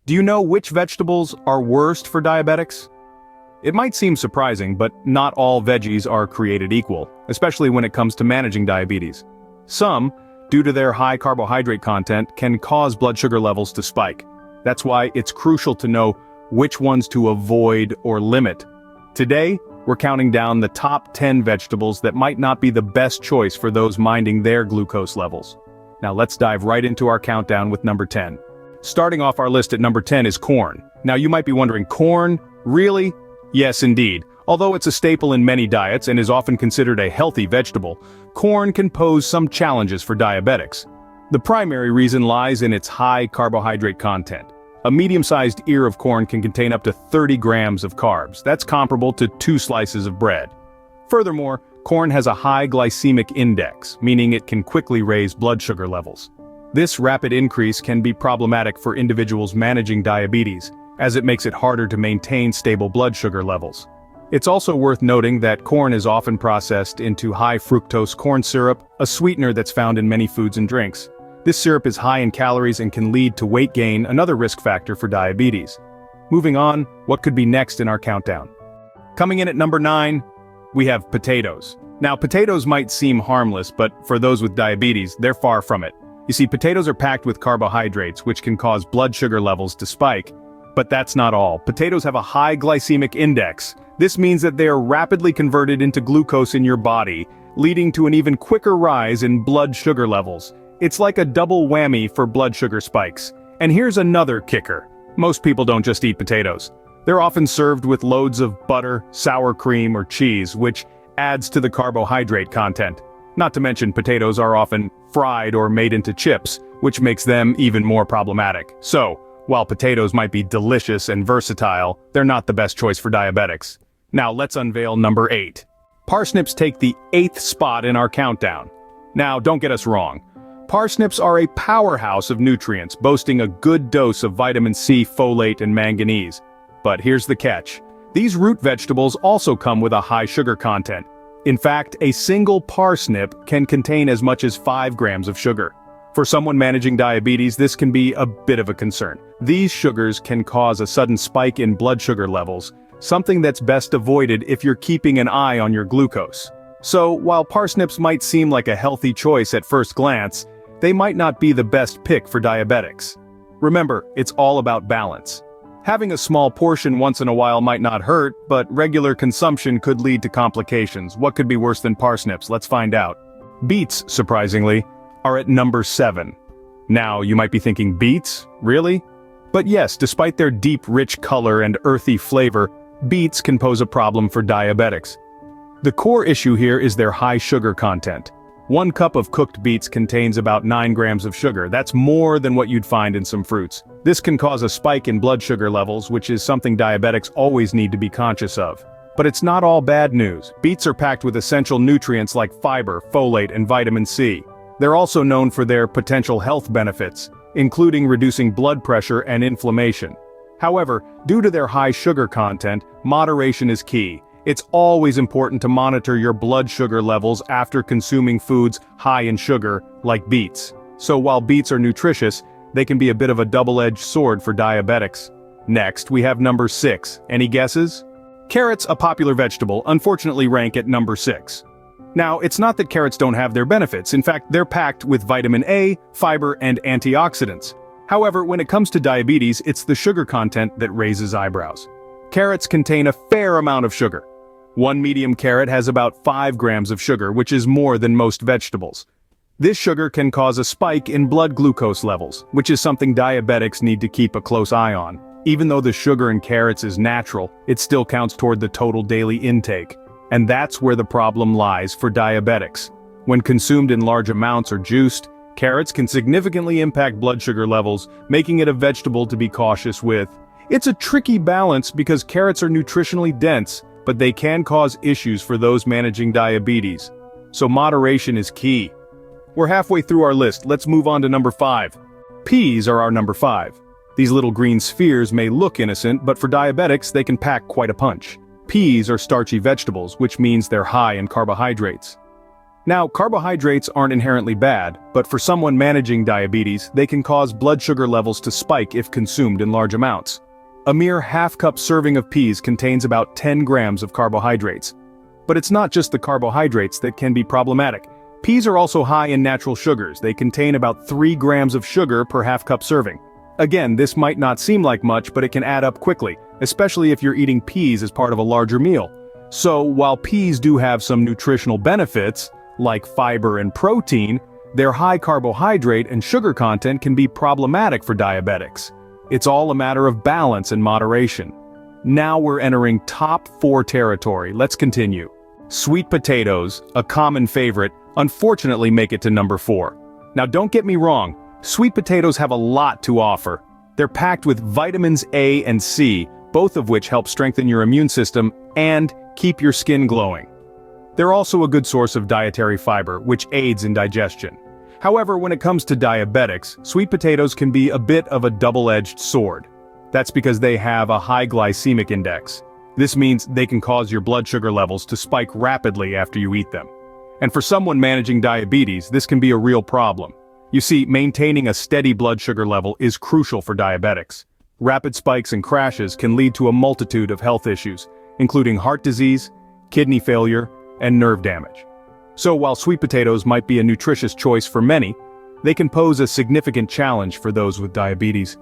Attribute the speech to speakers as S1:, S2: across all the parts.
S1: Do you know which vegetables are worst for diabetics? It might seem surprising, but not all veggies are created equal, especially when it comes to managing diabetes. Some, due to their high carbohydrate content, can cause blood sugar levels to spike. That's why it's crucial to know which ones to avoid or limit. Today, we're counting down the top 10 vegetables that might not be the best choice for those minding their glucose levels. Now let's dive right into our countdown with number 10. Starting off our list at number 10 is corn. Now you might be wondering, corn? Really? Yes, indeed. Although it's a staple in many diets and is often considered a healthy vegetable, corn can pose some challenges for diabetics. The primary reason lies in its high carbohydrate content. A medium-sized ear of corn can contain up to 30 grams of carbs. That's comparable to 2 slices of bread. Furthermore, corn has a high glycemic index, meaning it can quickly raise blood sugar levels. This rapid increase can be problematic for individuals managing diabetes, as it makes it harder to maintain stable blood sugar levels. It's also worth noting that corn is often processed into high-fructose corn syrup, a sweetener that's found in many foods and drinks. This syrup is high in calories and can lead to weight gain, another risk factor for diabetes. Moving on, what could be next in our countdown? Coming in at number 9, we have potatoes. Now, potatoes might seem harmless, but for those with diabetes, they're far from it. You see, potatoes are packed with carbohydrates, which can cause blood sugar levels to spike. But that's not all. Potatoes have a high glycemic index. This means that they are rapidly converted into glucose in your body, leading to an even quicker rise in blood sugar levels. It's like a double whammy for blood sugar spikes. And here's another kicker. Most people don't just eat potatoes. They're often served with loads of butter, sour cream, or cheese, which adds to the carbohydrate content. Not to mention, potatoes are often fried or made into chips, which makes them even more problematic. So, while potatoes might be delicious and versatile, they're not the best choice for diabetics. Now let's unveil number 8. Parsnips take the 8th spot in our countdown. Now, don't get us wrong. Parsnips are a powerhouse of nutrients, boasting a good dose of vitamin C, folate, and manganese. But here's the catch. These root vegetables also come with a high sugar content. In fact, a single parsnip can contain as much as 5 grams of sugar. For someone managing diabetes, this can be a bit of a concern. These sugars can cause a sudden spike in blood sugar levels, something that's best avoided if you're keeping an eye on your glucose. So, while parsnips might seem like a healthy choice at first glance, they might not be the best pick for diabetics. Remember, it's all about balance. Having a small portion once in a while might not hurt, but regular consumption could lead to complications. What could be worse than parsnips? Let's find out. Beets, surprisingly, are at number 7. Now, you might be thinking, beets? Really? But yes, despite their deep, rich color and earthy flavor, beets can pose a problem for diabetics. The core issue here is their high sugar content. 1 cup of cooked beets contains about 9 grams of sugar. That's more than what you'd find in some fruits. This can cause a spike in blood sugar levels, which is something diabetics always need to be conscious of. But it's not all bad news. Beets are packed with essential nutrients like fiber, folate, and vitamin C. They're also known for their potential health benefits, including reducing blood pressure and inflammation. However, due to their high sugar content, moderation is key. It's always important to monitor your blood sugar levels after consuming foods high in sugar, like beets. So while beets are nutritious, they can be a bit of a double-edged sword for diabetics. Next, we have number 6. Any guesses? Carrots, a popular vegetable, unfortunately rank at number 6. Now, it's not that carrots don't have their benefits. In fact, they're packed with vitamin A, fiber, and antioxidants. However, when it comes to diabetes, it's the sugar content that raises eyebrows. Carrots contain a fair amount of sugar. 1 medium carrot has about 5 grams of sugar, which is more than most vegetables. This sugar can cause a spike in blood glucose levels, which is something diabetics need to keep a close eye on. Even though the sugar in carrots is natural, it still counts toward the total daily intake. And that's where the problem lies for diabetics. When consumed in large amounts or juiced, carrots can significantly impact blood sugar levels, making it a vegetable to be cautious with. It's a tricky balance because carrots are nutritionally dense, but they can cause issues for those managing diabetes. So moderation is key. We're halfway through our list. Let's move on to number 5. Peas are our number 5. These little green spheres may look innocent, but for diabetics, they can pack quite a punch. Peas are starchy vegetables, which means they're high in carbohydrates. Now, carbohydrates aren't inherently bad, but for someone managing diabetes, they can cause blood sugar levels to spike if consumed in large amounts. A mere half-cup serving of peas contains about 10 grams of carbohydrates. But it's not just the carbohydrates that can be problematic. Peas are also high in natural sugars. They contain about 3 grams of sugar per half-cup serving. Again, this might not seem like much, but it can add up quickly, especially if you're eating peas as part of a larger meal. So, while peas do have some nutritional benefits, like fiber and protein, their high carbohydrate and sugar content can be problematic for diabetics. It's all a matter of balance and moderation. Now we're entering top 4 territory. Let's continue. Sweet potatoes, a common favorite, unfortunately make it to number 4. Now don't get me wrong, sweet potatoes have a lot to offer. They're packed with vitamins A and C, both of which help strengthen your immune system and keep your skin glowing. They're also a good source of dietary fiber, which aids in digestion. However, when it comes to diabetics, sweet potatoes can be a bit of a double-edged sword. That's because they have a high glycemic index. This means they can cause your blood sugar levels to spike rapidly after you eat them. And for someone managing diabetes, this can be a real problem. You see, maintaining a steady blood sugar level is crucial for diabetics. Rapid spikes and crashes can lead to a multitude of health issues, including heart disease, kidney failure, and nerve damage. So while sweet potatoes might be a nutritious choice for many, they can pose a significant challenge for those with diabetes.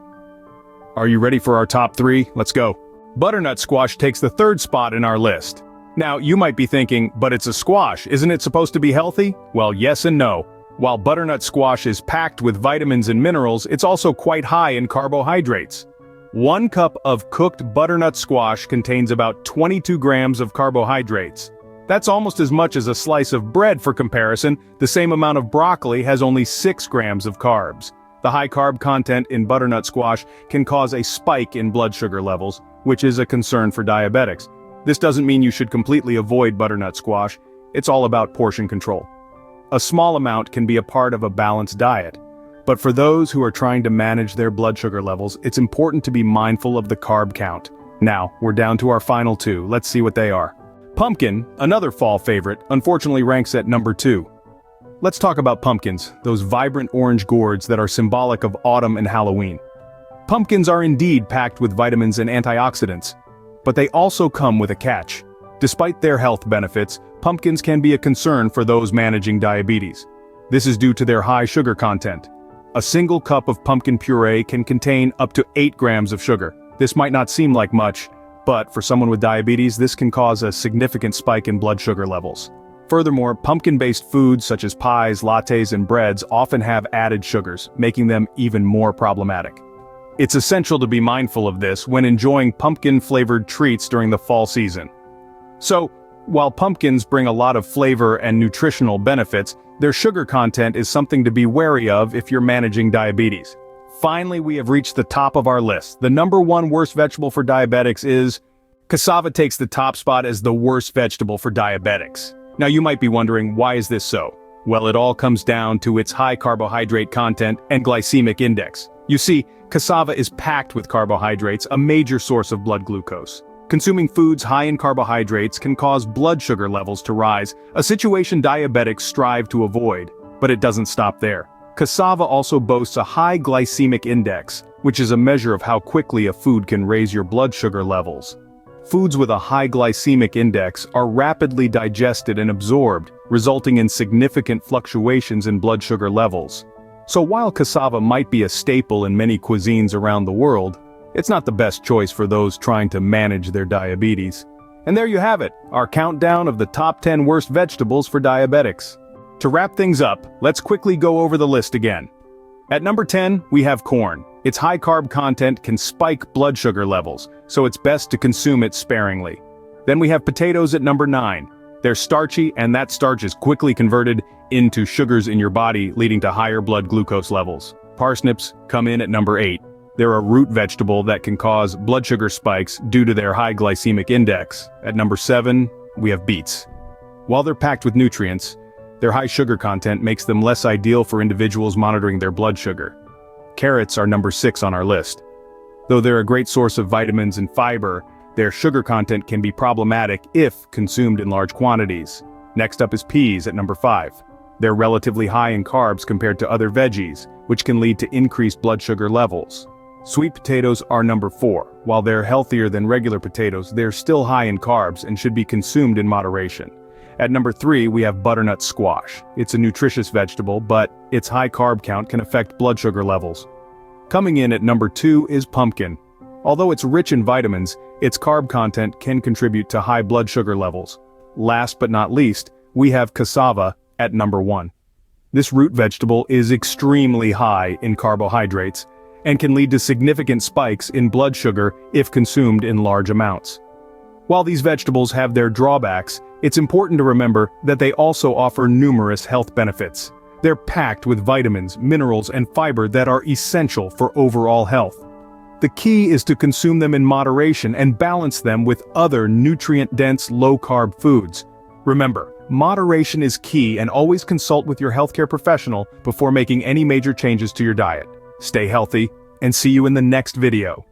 S1: Are you ready for our top 3? Let's go. Butternut squash takes the 3rd spot in our list. Now, you might be thinking, but it's a squash, isn't it supposed to be healthy? Well, yes and no. While butternut squash is packed with vitamins and minerals, it's also quite high in carbohydrates. 1 cup of cooked butternut squash contains about 22 grams of carbohydrates. That's almost as much as a slice of bread. For comparison, the same amount of broccoli has only 6 grams of carbs. The high carb content in butternut squash can cause a spike in blood sugar levels, which is a concern for diabetics. This doesn't mean you should completely avoid butternut squash. It's all about portion control. A small amount can be a part of a balanced diet. But for those who are trying to manage their blood sugar levels, it's important to be mindful of the carb count. Now, we're down to our final 2. Let's see what they are. Pumpkin, another fall favorite, unfortunately ranks at number 2. Let's talk about pumpkins, those vibrant orange gourds that are symbolic of autumn and Halloween. Pumpkins are indeed packed with vitamins and antioxidants, but they also come with a catch. Despite their health benefits, pumpkins can be a concern for those managing diabetes. This is due to their high sugar content. A single cup of pumpkin puree can contain up to 8 grams of sugar. This might not seem like much, but for someone with diabetes, this can cause a significant spike in blood sugar levels. Furthermore, pumpkin-based foods such as pies, lattes, and breads often have added sugars, making them even more problematic. It's essential to be mindful of this when enjoying pumpkin-flavored treats during the fall season. So, while pumpkins bring a lot of flavor and nutritional benefits, their sugar content is something to be wary of if you're managing diabetes. Finally, we have reached the top of our list. The number 1 worst vegetable for diabetics is cassava. Takes the top spot as the worst vegetable for diabetics. Now you might be wondering, why is this so? Well, it all comes down to its high carbohydrate content and glycemic index. You see, cassava is packed with carbohydrates, a major source of blood glucose. Consuming foods high in carbohydrates can cause blood sugar levels to rise, a situation diabetics strive to avoid. But it doesn't stop there. Cassava also boasts a high glycemic index, which is a measure of how quickly a food can raise your blood sugar levels. Foods with a high glycemic index are rapidly digested and absorbed, resulting in significant fluctuations in blood sugar levels. So while cassava might be a staple in many cuisines around the world, it's not the best choice for those trying to manage their diabetes. And there you have it, our countdown of the top 10 worst vegetables for diabetics. To wrap things up, let's quickly go over the list again. At number 10, we have corn. Its high carb content can spike blood sugar levels, so it's best to consume it sparingly. Then we have potatoes at number 9. They're starchy, and that starch is quickly converted into sugars in your body, leading to higher blood glucose levels. Parsnips come in at number 8. They're a root vegetable that can cause blood sugar spikes due to their high glycemic index. At number 7, we have beets. While they're packed with nutrients, their high sugar content makes them less ideal for individuals monitoring their blood sugar. Carrots are number 6 on our list. Though they're a great source of vitamins and fiber, their sugar content can be problematic if consumed in large quantities. Next up is peas at number 5. They're relatively high in carbs compared to other veggies, which can lead to increased blood sugar levels. Sweet potatoes are number 4. While they're healthier than regular potatoes, they're still high in carbs and should be consumed in moderation. At number 3, we have butternut squash. It's a nutritious vegetable, but its high carb count can affect blood sugar levels. Coming in at number 2 is pumpkin. Although it's rich in vitamins, its carb content can contribute to high blood sugar levels. Last but not least, we have cassava at number 1. This root vegetable is extremely high in carbohydrates and can lead to significant spikes in blood sugar if consumed in large amounts. While these vegetables have their drawbacks, it's important to remember that they also offer numerous health benefits. They're packed with vitamins, minerals, and fiber that are essential for overall health. The key is to consume them in moderation and balance them with other nutrient-dense, low-carb foods. Remember, moderation is key, and always consult with your healthcare professional before making any major changes to your diet. Stay healthy, and see you in the next video.